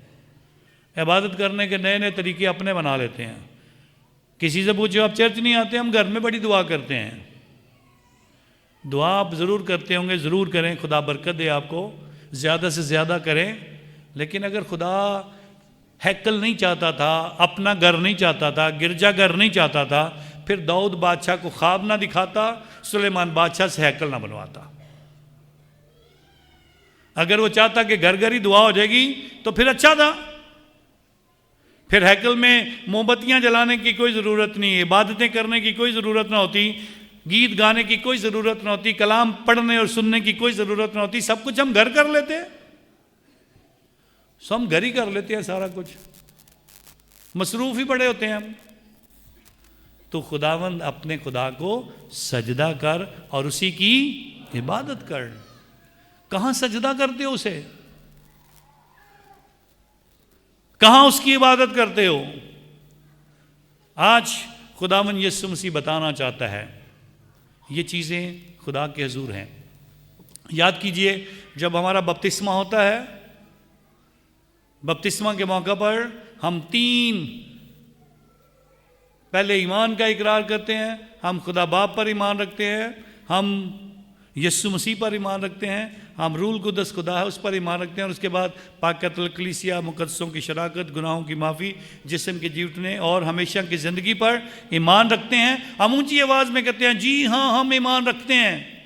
इबादत करने के नए नए तरीके अपने बना लेते हैं। किसी से पूछो आप चर्च नहीं आते, हम घर में बड़ी दुआ करते हैं। दुआ आप ज़रूर करते होंगे, ज़रूर करें, खुदा बरकत दे आपको, ज़्यादा से ज़्यादा करें। लेकिन अगर खुदा हैकल नहीं चाहता था, अपना घर नहीं चाहता था, गिरजाघर नहीं चाहता था, फिर दाऊद बादशाह को ख्वाब ना दिखाता, सुलेमान बादशाह से हैकल ना बनवाता। अगर वो चाहता कि घर घर ही दुआ हो जाएगी तो फिर अच्छा था, फिर हैकल में मोमबत्तियां जलाने की कोई ज़रूरत नहीं, इबादतें करने की कोई ज़रूरत ना होती, गीत गाने की कोई ज़रूरत ना होती, कलाम पढ़ने और सुनने की कोई ज़रूरत ना होती, सब कुछ हम घर कर लेते हैं। हम घर ही कर लेते हैं सारा कुछ, मसरूफ ही बड़े होते हैं हम। तो खुदावंद अपने खुदा को सजदा कर और उसी की इबादत कर। कहां सजदा करते हो उसे, कहां उसकी इबादत करते हो? आज खुदावंद यीशु मसीह बताना चाहता है, ये चीज़ें खुदा के हुजूर हैं। याद कीजिए, जब हमारा बपतिस्मा होता है, बपतिस्मा के मौका पर हम तीन पहले ईमान का इकरार करते हैं। हम खुदा बाप पर ईमान रखते हैं, हम यीशु मसीह पर ईमान रखते हैं, हम रूल कुदस खुदा है उस पर ईमान रखते हैं, और उसके बाद पाकतुल कलीसिया, मुकद्दसों की शराकत, गुनाहों की माफ़ी, जिस्म के जीवटने और हमेशा की ज़िंदगी पर ईमान रखते हैं। हम ऊंची आवाज़ में कहते हैं, जी हाँ हम ईमान रखते हैं।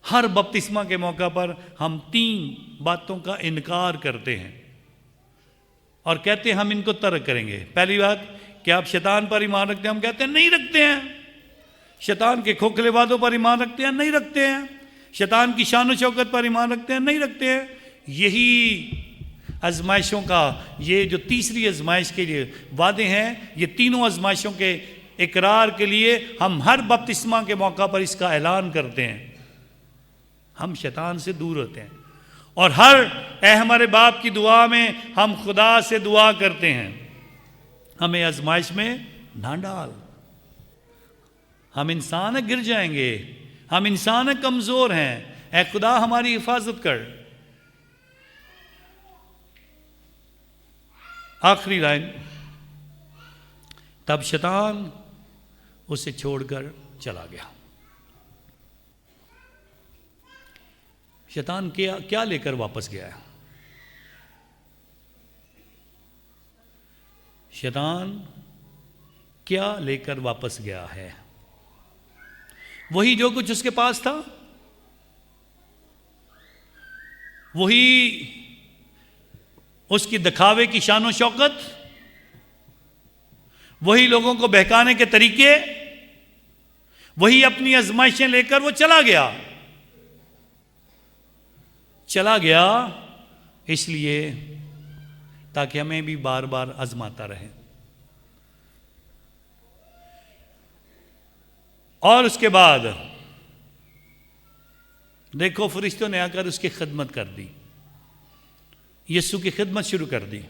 हर बपतिस्मा के मौका पर हम तीन बातों का इनकार करते हैं और कहते हैं हम इनको तर्क करेंगे। पहली बात, क्या आप शैतान पर ईमान रखते हैं? हम कहते हैं नहीं रखते हैं। शैतान के खोखले वादों पर ईमान रखते हैं? नहीं रखते हैं। शैतान की शान शौकत पर ईमान रखते हैं? नहीं रखते हैं। यही आजमाइशों का, ये जो तीसरी आजमाइश के लिए वादे हैं, ये तीनों आजमाइशों के इकरार के लिए हम हर बपतिस्मा के मौका पर इसका ऐलान करते हैं। हम शैतान से दूर होते हैं और हर ए हमारे बाप की दुआ में हम खुदा से दुआ करते हैं, हमें आजमाइश में ना डाल। हम इंसान है, गिर जाएंगे, हम इंसान है, कमज़ोर हैं, ए खुदा हमारी हिफाजत कर। आखिरी लाइन, तब शैतान उसे छोड़कर चला गया। शैतान क्या लेकर वापस गया है? शैतान क्या लेकर वापस गया है? वही जो कुछ उसके पास था, वही उसकी दिखावे की शान और शौकत, वही लोगों को बहकाने के तरीके, वही अपनी आजमाइशें लेकर वो चला गया इसलिए ताकि हमें भी बार बार आजमाता रहे। और उसके बाद देखो, फरिश्तों ने आकर उसकी खिदमत कर दी, यीशु की खिदमत शुरू कर दी।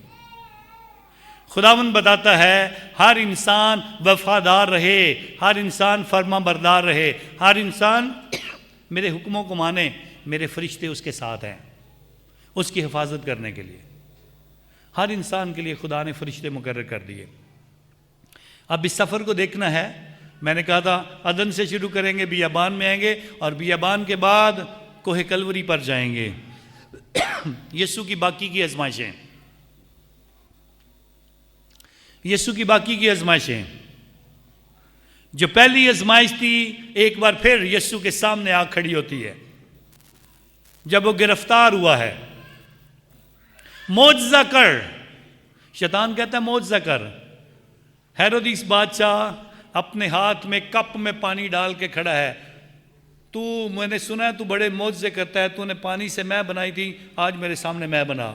खुदावंद बताता है हर इंसान वफादार रहे, हर इंसान फर्मा बरदार रहे, हर इंसान मेरे हुक्मों को माने, मेरे फरिश्ते उसके साथ हैं उसकी हिफाजत करने के लिए। हर इंसान के लिए खुदा ने फरिश्ते मुकर्रर कर दिए। अब इस सफ़र को देखना है। मैंने कहा था अदन से शुरू करेंगे, बियाबान में आएंगे और बियाबान के बाद कोहे कलवरी पर जाएंगे। यीशु की बाकी की आजमाइशें, यीशु की बाकी की आजमाइशें। जो पहली आजमाइश थी, एक बार फिर यीशु के सामने आ खड़ी होती है जब वो गिरफ्तार हुआ है। मौजज़ा कर, शैतान कहता है मौजज़ा कर। हेरोदिस बादशाह अपने हाथ में कप में पानी डाल के खड़ा है, तू, मैंने सुना है तू बड़े मौजज़े करता है, तूने पानी से मैं बनाई थी, आज मेरे सामने मैं बना।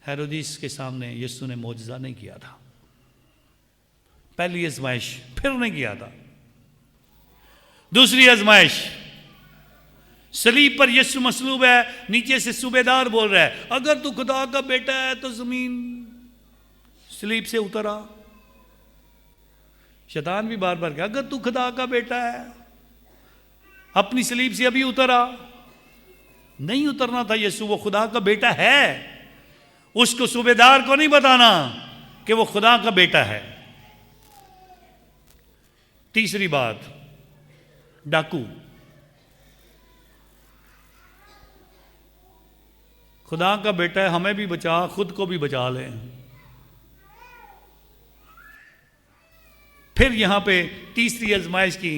हेरोदिस के सामने यीशु ने मौजज़ा नहीं किया था, पहली आजमाइश, फिर नहीं किया था। दूसरी आजमाइश, सलीब पर यीशु मसलूब है, नीचे से सूबेदार बोल रहा है अगर तू खुदा का बेटा है तो जमीन सलीब से उतर आ। शैतान भी बार बार कहा अगर तू खुदा का बेटा है अपनी सलीब से अभी उतर आ। नहीं उतरना था यीशु, वो खुदा का बेटा है, उसको सूबेदार को नहीं बताना कि वो खुदा का बेटा है। तीसरी बात, डाकू। खुदा का बेटा है, हमें भी बचा, खुद को भी बचा लें। फिर यहां पे तीसरी आजमाइश की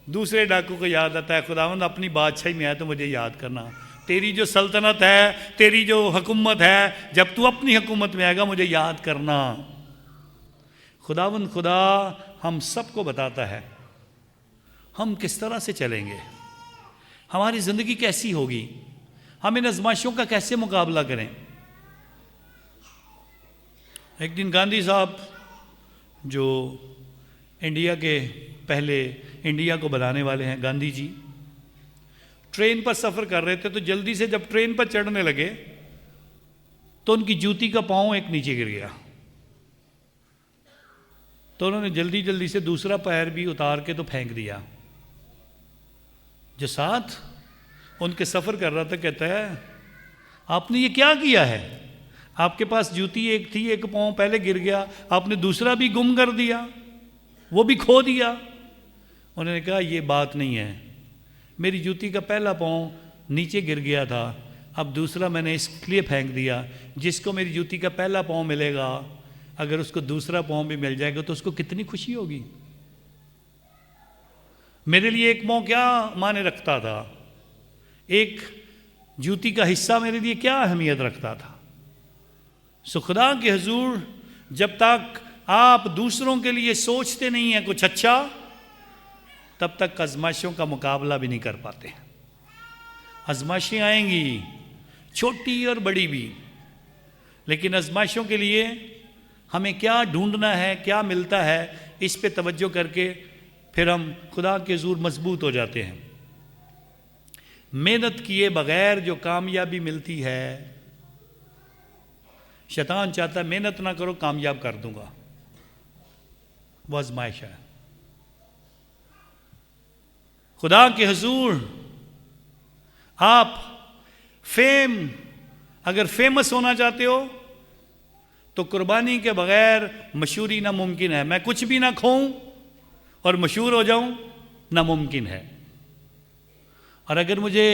दूसरे डाकू को याद आता है खुदावंद अपनी बादशाही में है तो मुझे याद करना, तेरी जो सल्तनत है, तेरी जो हुकूमत है, जब तू अपनी हुकूमत में आएगा मुझे याद करना। खुदावंद खुदा हम सबको बताता है हम किस तरह से चलेंगे, हमारी ज़िंदगी कैसी होगी, हम इन आजमाइशों का कैसे मुकाबला करें। एक दिन गांधी साहब जो इंडिया के पहले इंडिया को बनाने वाले हैं, गांधी जी ट्रेन पर सफ़र कर रहे थे तो जल्दी से जब ट्रेन पर चढ़ने लगे तो उनकी जूती का पाँव एक नीचे गिर गया, तो उन्होंने जल्दी जल्दी से दूसरा पैर भी उतार के तो फेंक दिया। जो साथ उनके सफ़र कर रहा था कहता है आपने ये क्या किया है, आपके पास जूती एक थी, एक पाँव पहले गिर गया, आपने दूसरा भी गुम कर दिया, वो भी खो दिया। उन्होंने कहा ये बात नहीं है, मेरी जूती का पहला पाँव नीचे गिर गया था, अब दूसरा मैंने इसलिए फेंक दिया, जिसको मेरी जूती का पहला पाँव मिलेगा अगर उसको दूसरा पाँव भी मिल जाएगा तो उसको कितनी खुशी होगी। मेरे लिए एक पाँव क्या माने रखता था, एक जूती का हिस्सा मेरे लिए क्या अहमियत रखता था। सो खुदा के हुजूर जब तक आप दूसरों के लिए सोचते नहीं हैं कुछ अच्छा, तब तक आजमाइशों का मुकाबला भी नहीं कर पाते। आजमाइशें आएंगी छोटी और बड़ी भी, लेकिन आजमाइशों के लिए हमें क्या ढूंढना है, क्या मिलता है, इस पे तवज्जो करके फिर हम खुदा के हुजूर मजबूत हो जाते हैं। मेहनत किए बगैर जो कामयाबी मिलती है, शैतान चाहता है मेहनत ना करो कामयाब कर दूंगा, वो आजमाइश है। खुदा के हुजूर आप अगर फेमस होना चाहते हो तो कुर्बानी के बगैर मशहूरी नामुमकिन है। मैं कुछ भी ना खोऊं और मशहूर हो जाऊं नामुमकिन है। और अगर मुझे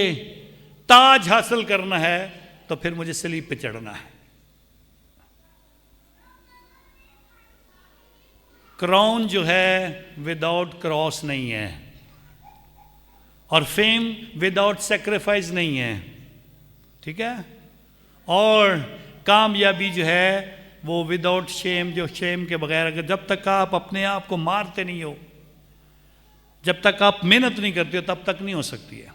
ताज हासिल करना है तो फिर मुझे सलीब पे चढ़ना है। क्राउन जो है विदाउट क्रॉस नहीं है, और फेम विदाउट सेक्रीफाइस नहीं है, ठीक है। और कामयाबी जो है वो विदाउट शेम, जो शेम के बगैर, अगर जब तक आप अपने आप को मारते नहीं हो, जब तक आप मेहनत नहीं करते हो, तब तक नहीं हो सकती है।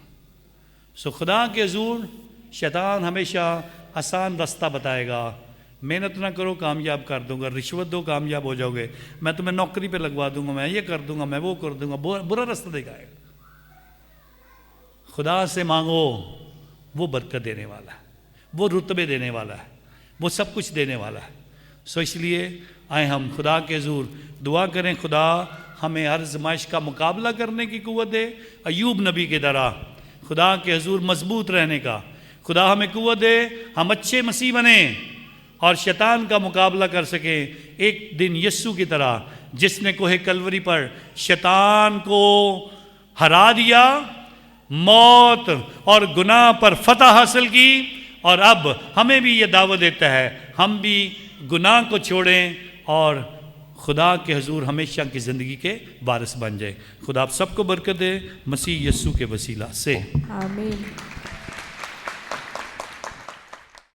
सो खुदा के हुजूर शैतान हमेशा आसान रास्ता बताएगा, मेहनत ना करो कामयाब कर दूंगा, रिश्वत दो कामयाब हो जाओगे, मैं तुम्हें नौकरी पे लगवा दूंगा, मैं ये कर दूंगा, मैं वो कर दूंगा, बुरा रास्ता दिखाएगा। खुदा से मांगो, वो बरकत देने वाला है, वो रुतबे देने वाला है, वो सब कुछ देने वाला है। सो इसलिए आए हम खुदा के हुजूर दुआ करें, खुदा हमें हर आज़माइश का मुकाबला करने की कुव्वत दे, अय्यूब नबी के तरह खुदा के हुजूर मजबूत रहने का खुदा हमें कुव्वत दे, हम अच्छे मसीह बने और शैतान का मुकाबला कर सकें। एक दिन यस्सु की तरह, जिसने कोहे कलवरी पर शैतान को हरा दिया, मौत और गुनाह पर फतह हासिल की, और अब हमें भी ये दावत देता है हम भी गुनाह को छोड़ें और खुदा के हुजूर हमेशा की ज़िंदगी के वारिस बन जाए। खुदा आप सबको बरकत दे, मसीह यस्सु के वसीला से, आमीन।